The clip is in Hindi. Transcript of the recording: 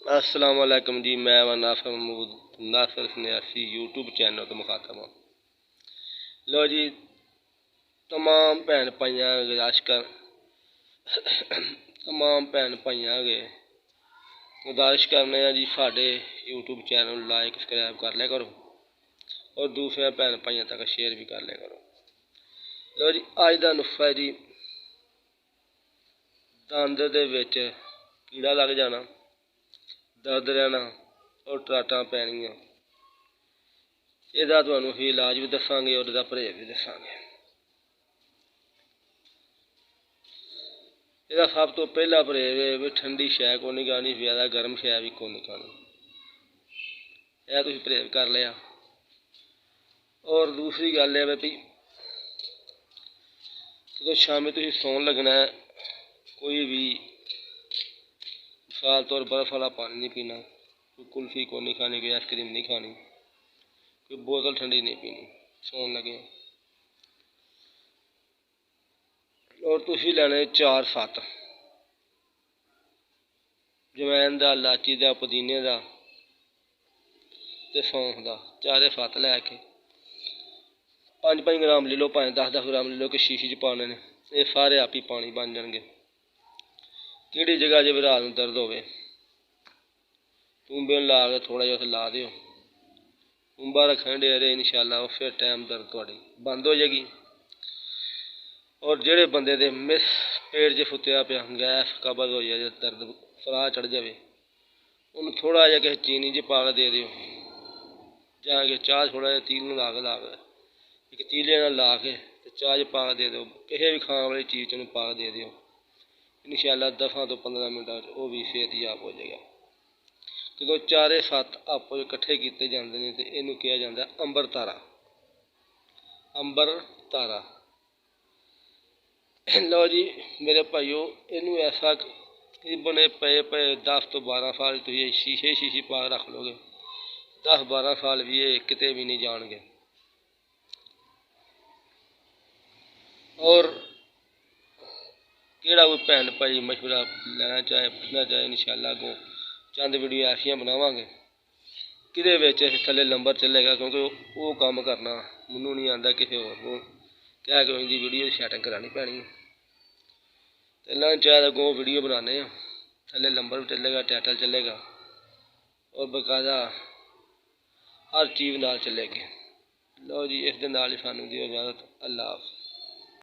अस्सलाम वालेकुम जी। मैं व नासिर महमूद नासिर स्नेहासी यूट्यूब चैनल तो मुखातब हूँ। लो जी, तमाम भैन भाइयां गुजारिश कर तमाम भैन भाइयां अगे गुजारिश करने जी, साढ़े यूट्यूब चैनल लाइक सब्सक्राइब कर लिया करो और दूसरे भैन भाइयों तक शेयर भी कर लिया करो। लो जी, अज का नुस्खा है जी, दंद दे विच कीड़ा लग जाना, दर्द रहना और टराटां पैणियां। इहदा तुहानूं असीं इलाज भी दस्सांगे और इहदा परहेज भी दस्सांगे। इहदा सब तो पहला परहेज है भी ठंडी शै कोई नहीं खानी, ज़्यादा गर्म शै भी कोई नहीं खानी। यह तुसीं परहेज कर लिया। और दूसरी गल है भी जो शामी तुसीं सौन लगना है, कोई भी मिसाल तौर बर्फ वाला पानी नहीं पीना, कोई कुल्फी को नहीं खानी, कोई आइसक्रीम नहीं खानी, कोई बोतल ठंडी नहीं पीनी सौन लगे। और तुसीं लैने 4 सत्त जवैन दा, लाची दा, पुदीने दा ते सौंफ दा, 4 सत्त लैके 5-5 ग्राम ले लो, भाएं 10-10 ग्राम ले लो कि शीशी च पाने ने। ये सारे आप ही पानी बन जाएंगे। केड़ी जगह जे रात में दर्द होवे, तूंबे ला के थोड़ा जिहा ला दिओ, तूंबा रखने डेरे इंशाअल्लाह उस टाइम दर्द थोड़ी बंद हो जाएगी। और जेड़े बंदे दे पेट च फुत्या पिया गैस कब्ज हो जाए, दर्द फराह चढ़ जाए, उन्हें थोड़ा जिहा किसी चीनी च पा के दे दिओ, जां कि चाह थोड़ा जिहा तील ला के एक तीले नाल ला के चाह च पा के दे दो, किसी भी खाने वाली चीज़ च पा के दे दिओ। इंशाअल्लाह 10 तो 15 मिनटां वो भी सेहतयाब हो जाएगा। जो 4 सत्त आपो इकट्ठे किए जाते हैं तो इनू कहा जाता है अंबर तारा। अंबर तारा लो जी मेरे भाइयों, इनू ऐसा तकरीबन पे 10 तो 12 साल तुम शीशी पा रख लोगे, 10-12 साल भी ये किते भी नहीं जाएंगे। और केड़ा कोई भैन भाई मशवरा लेना चाहे, पुछना चाहे, इंशाअल्लाह अगों चंद वीडियो ऐसियां बनावांगे कि थल्ले नंबर चलेगा, क्योंकि वो काम करना मैनू नहीं आता, किसी होर को क्या कि उनकी वीडियो सैटिंग करानी पैनी है। तो चाहे अगों वीडियो बनाने थल्ले नंबर भी चलेगा, टाइटल चलेगा और बकायदा हर चीज़ नाल चलेगी। लो जी, इस दे नाल ही सानू दिओ इजाज़त। अल्लाह हाफ़िज़।